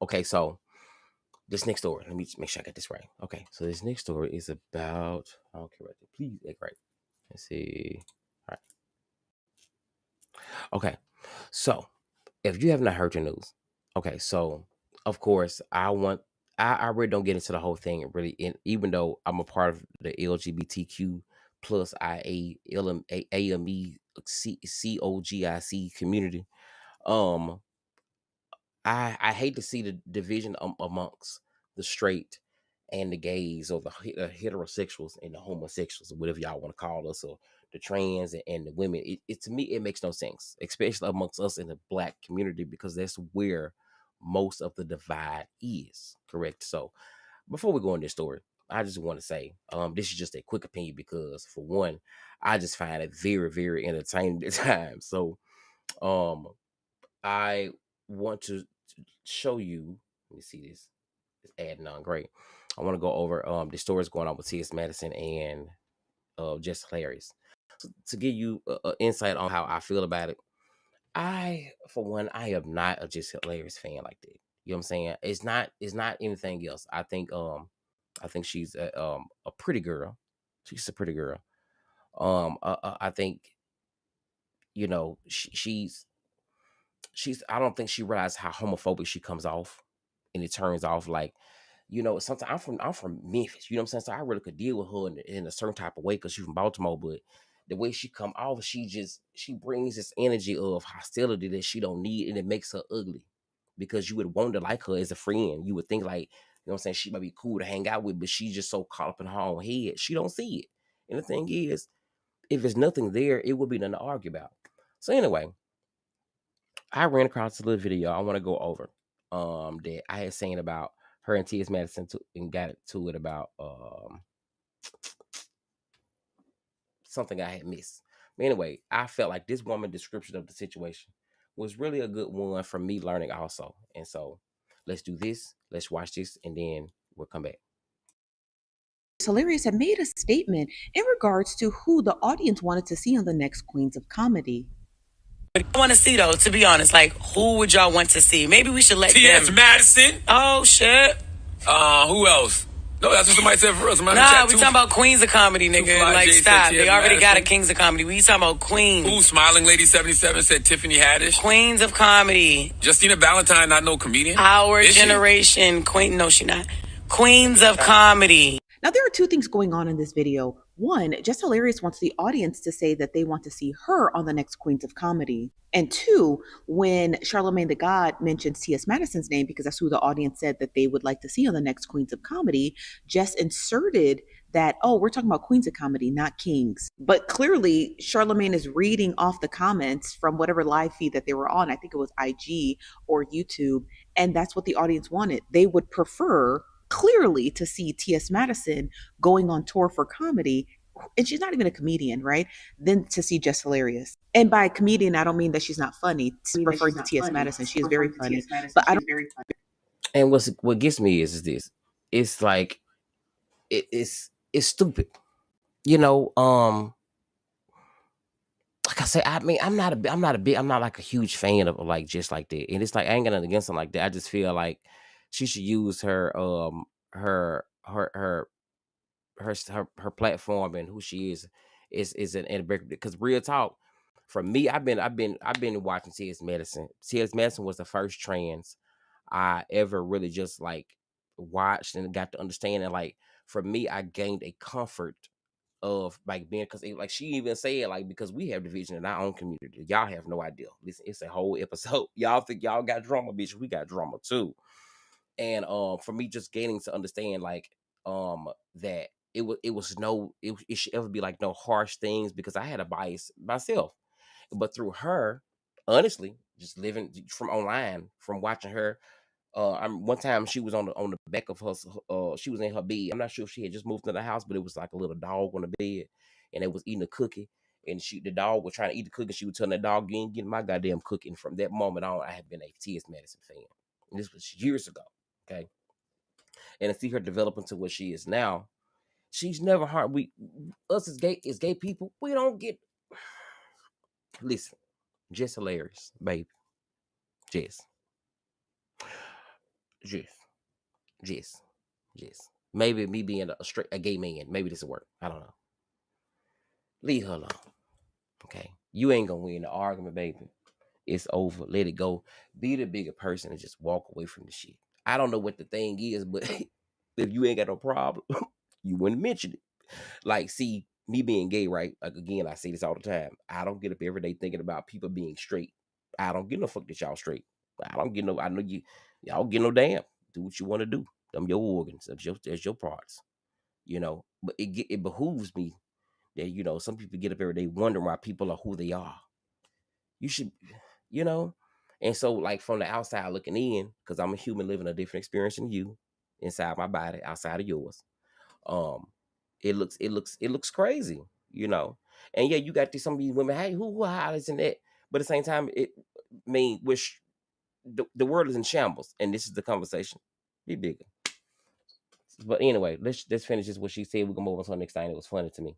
Okay, so this next story, let me make sure I get this right. Okay, so this next story is about, I don't care about it. Please act right. Let's see. All right. Okay, so if you have not heard the news, okay, so of course I really don't get into the whole thing really, and even though I'm a part of the LGBTQ plus AME COGIC community, um I hate to see the division amongst the straight and the gays, or the heterosexuals and the homosexuals, or whatever y'all want to call us, or the trans and the women. To me, it makes no sense, especially amongst us in the black community, because that's where most of the divide is. Correct. So before we go in this story, I just want to say, this is just a quick opinion, because for one, I just find it very, very entertaining at times. So, um, I want to show you. Let me see this. It's adding on. Great. I want to go over the stories going on with T.S. Madison and Jess Hilarious. So, to give you insight on how I feel about it, for one, I am not a Jess Hilarious fan like that. You know what I'm saying? It's not anything else. I think she's a pretty girl. She's a pretty girl. I think, she's I don't think she realized how homophobic she comes off, and it turns off like, sometimes I'm from Memphis, you know what I'm saying? So I really could deal with her in a certain type of way, because she's from Baltimore, but the way she come off, she brings this energy of hostility that she don't need, and it makes her ugly, because you would want to like her as a friend. You would think like, what I'm saying, she might be cool to hang out with, but she's just so caught up in her own head, she don't see it. And the thing is, if there's nothing there, it would be nothing to argue about. So anyway, I ran across a little video I want to go over, that I had seen about her and T.S. Madison, and got to it about something I had missed. But anyway, I felt like this woman description of the situation was really a good one for me learning also. And so let's do this. Let's watch this, and then we'll come back. Hilarious had made a statement in regards to who the audience wanted to see on the next Queens of Comedy. I want to see though, to be honest, like who would y'all want to see? Maybe we should let T.S. them. Madison. Oh shit. Who else? No, that's what somebody said for us. Somebody Nah, we talking about Queens of Comedy, nigga. Fly Like J said stop. T.S. They already got a Madison. Kings of Comedy. We talking about Queens. Who? Smiling Lady 77 said Tiffany Haddish. Queens of Comedy. Justina Valentine, not no comedian. Our Is she? generation. Queen. No, she not. Queens of Comedy. Now, there are two things going on in this video. One, Jess Hilarious wants the audience to say that they want to see her on the next Queens of Comedy. And two, when Charlamagne the God mentions T.S. Madison's name, because that's who the audience said that they would like to see on the next Queens of Comedy, Jess inserted that, oh, we're talking about Queens of Comedy, not Kings. But clearly, Charlamagne is reading off the comments from whatever live feed that they were on. I think it was IG or YouTube. And that's what the audience wanted. They would prefer, clearly, to see T.S. Madison going on tour for comedy, and she's not even a comedian, right? Than to see Jess Hilarious. And by comedian, I don't mean that she's not funny. Referring to T.S. Madison, she is very funny. But I don't. And what gets me is this. It's like, it's stupid. You know, like I say, I mean, I'm not like a huge fan of like just like that. And it's like, I ain't got nothing against them like that. I just feel like she should use her her her platform and who she is an because real talk, for me, I've been watching T.S. Madison. T.S. Madison was the first trans I ever really just like watched and got to understand. And like, for me, I gained a comfort of like being, because like she even said, like, because we have division in our own community, y'all have no idea. Listen, it's a whole episode. Y'all think y'all got drama, bitch, we got drama too. And for me, just gaining to understand like that it should ever be like no harsh things, because I had a bias myself. But through her, honestly, just living from online, from watching her, one time she was on the back of her, she was in her bed. I'm not sure if she had just moved to the house, but it was like a little dog on the bed, and it was eating a cookie, and the dog was trying to eat the cookie. She was telling the dog, "You ain't getting my goddamn cookie." And from that moment on, I have been a T.S. Madison fan, and this was years ago. Okay, and to see her develop into what she is now, she's never hard. Us as gay people, we don't get. Listen, Jess Hilarious, baby, Jess. Just, just, just. Maybe me being a gay man, maybe this will work. I don't know. Leave her alone. Okay. You ain't gonna win the argument, baby. It's over. Let it go. Be the bigger person and just walk away from the shit. I don't know what the thing is, but if you ain't got no problem, you wouldn't mention it. Like, see, me being gay, right? Like, again, I say this all the time. I don't get up every day thinking about people being straight. I don't get no fuck that y'all straight. I don't get no. I know y'all get no damn. Do what you want to do. Them your organs. That's your parts. But it behooves me that some people get up every day wondering why people are who they are. You should, you know. And so, like, from the outside looking in, because I'm a human living a different experience than you, inside my body, outside of yours. Um, it looks crazy, you know. And yeah, you got some of these women, hey, who hollers and that, but at the same time, which the world is in shambles, and this is the conversation. Be bigger. But anyway, let's finish this. What she said. We're gonna move on to the next thing. It was funny to me.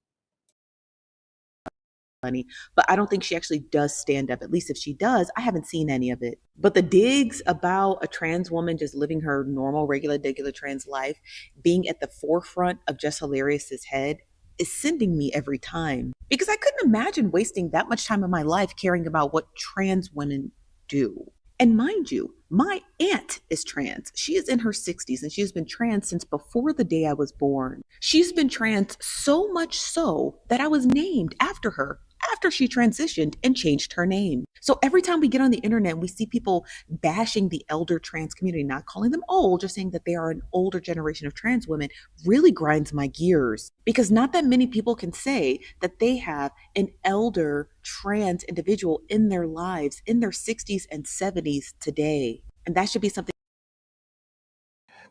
Funny, but I don't think she actually does stand up. At least if she does, I haven't seen any of it. But the digs about a trans woman just living her normal, regular trans life, being at the forefront of Jess Hilarious's head, is sending me every time. Because I couldn't imagine wasting that much time in my life caring about what trans women do. And mind you, my aunt is trans. She is in her 60s and she has been trans since before the day I was born. She's been trans so much so that I was named after her after she transitioned and changed her name. So every time we get on the internet and we see people bashing the elder trans community, not calling them old, just saying that they are an older generation of trans women, really grinds my gears. Because not that many people can say that they have an elder trans individual in their lives in their 60s and 70s today. And that should be something.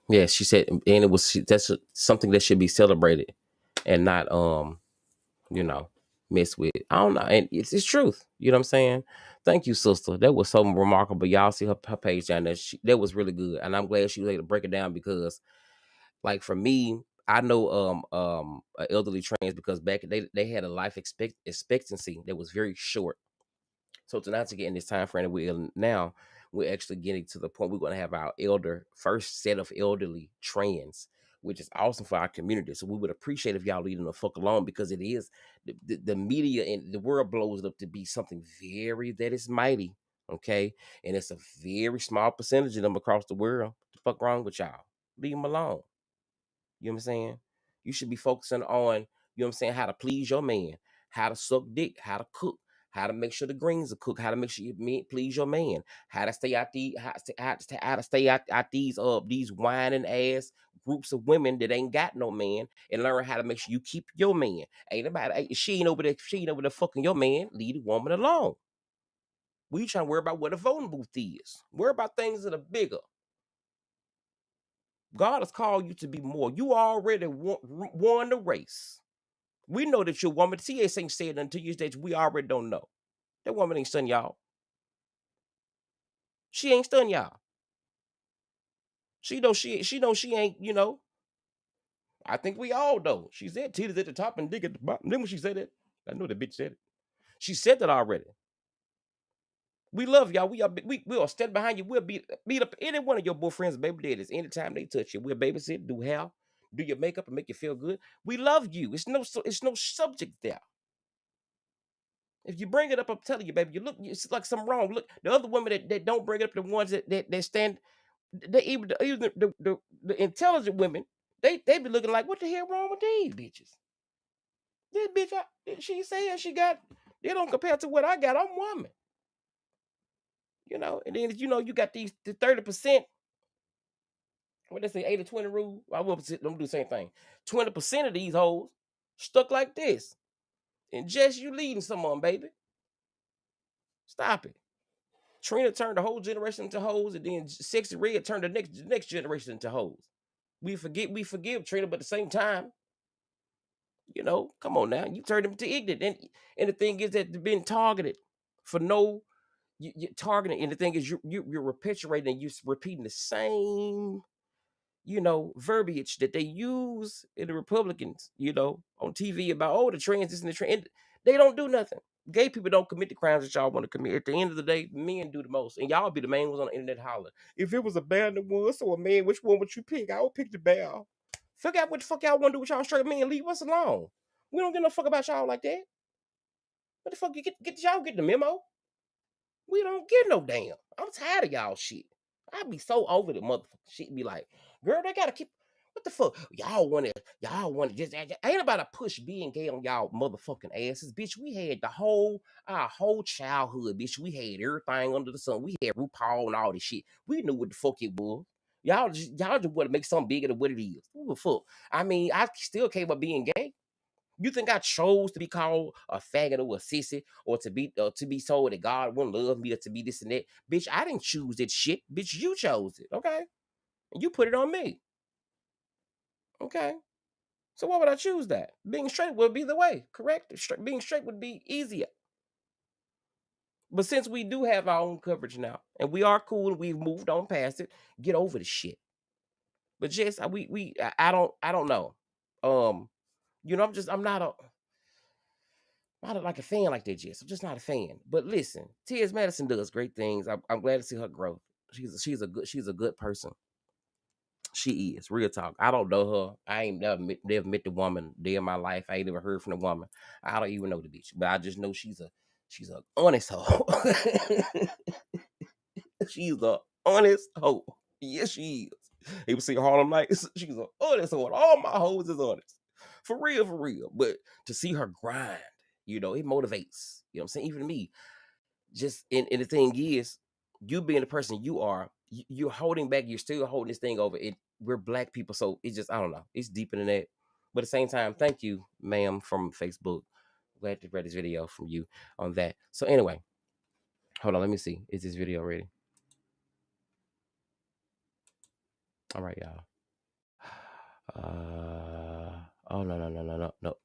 Yeah, she said, and that's something that should be celebrated, and not mess with. I don't know, and it's truth. You know what I'm saying? Thank you, sister. That was so remarkable. Y'all see her page down there. That was really good, and I'm glad she was able to break it down because, like, for me, I know elderly trans because back they had a life expectancy that was very short. So tonight, to get in this time frame that we're in now, we're actually getting to the point we're going to have our first set of elderly trans, which is awesome for our community. So we would appreciate if y'all leaving the fuck alone, because it is the media and the world blows it up to be something that is mighty, okay? And it's a very small percentage of them across the world. What the fuck wrong with y'all? Leave them alone. You know what I'm saying? You should be focusing on, you know what I'm saying, how to please your man, how to suck dick, how to cook, how to make sure the greens are cooked, how to make sure you please your man, how to stay out how to stay out these whining ass groups of women that ain't got no man, and learn how to make sure you keep your man. She ain't over there fucking your man. Leave the woman alone. We trying to worry about what a voting booth is. Worry about things that are bigger. God has called you to be more. You already won the race. We know that you're a woman. TS ain't said until you stage. We already don't know. That woman ain't stunned y'all. She ain't stunned y'all. She ain't, I think we all know. She said titties at the top and dick at the bottom. Then when she said it, I know the bitch said it. She said that already. We love y'all. We'll stand behind you. We'll beat up any one of your boyfriends, baby daddies, anytime they touch you. We'll babysit, do hair, do your makeup, and make you feel good. We love you. It's no subject there. If you bring it up, I'm telling you, baby, it's like something wrong. Look, the other women that don't bring it up, the ones that stand, even the intelligent women, they be looking like, what the hell wrong with these bitches? This bitch, she saying she got, they don't compare to what I got. I'm woman, and then you got the 30%. What they say, 80-20 rule. I will do the same thing. 20% of these hoes stuck like this, and Jess, you leading some of them, baby. Stop it. Trina turned the whole generation into hoes, and then Sexy Red turned the next generation into hoes. We forgive Trina, but at the same time, come on now, you turned them to ignorant, and the thing is that they're being targeted for no, you're targeting, and the thing is you're perpetuating and you're repeating the same, verbiage that they use in the Republicans, on TV about the trans, this and the trans. They don't do nothing. Gay people don't commit the crimes that y'all want to commit. At the end of the day, men do the most, and y'all be the main ones on the internet hollering. If it was a bear and the woods or a man, which one would you pick? I would pick the bear. Figure out what the fuck y'all want to do with y'all straight men. Leave us alone. We don't give no fuck about y'all like that. What the fuck you get y'all get the memo? We don't get no damn. I'm tired of y'all shit. I be so over the motherfucking shit. Be like, girl, they gotta keep. What the fuck? Y'all want to just ain't about to push being gay on y'all motherfucking asses, bitch. We had our whole childhood, bitch. We had everything under the sun. We had RuPaul and all this shit. We knew what the fuck it was. Y'all just want to make something bigger than what it is. Who the fuck? I mean, I still came up being gay. You think I chose to be called a faggot or a sissy or to be told that God wouldn't love me or to be this and that? Bitch, I didn't choose that shit. Bitch, you chose it, okay? And you put it on me, okay? So why would I choose that? Being straight would be the way, correct? Being straight would be easier. But since we do have our own coverage now, and we are cool and we've moved on past it, get over the shit. But Jess, I don't know. I'm not like a fan like that, Jess. I'm just not a fan. But listen, T.S. Madison does great things. I'm glad to see her growth. She's a good person. She is real talk. I don't know her. I ain't never met the woman day in my life. I ain't never heard from the woman. I don't even know the bitch, but I just know she's a honest hoe. She's a honest hoe. Yes, she is. You see Harlem Nights. She's a honest hoe. All my hoes is honest. For real, for real. But to see her grind, it motivates. You know what I'm saying? Even me. Just and the thing is, you being the person you are, you're holding back, you're still holding this thing over. We're black people, so it's just, I don't know. It's deeper than that. But at the same time, thank you, ma'am, from Facebook. Glad to read this video from you on that. So anyway, hold on, let me see. Is this video ready? All right, y'all. Oh no.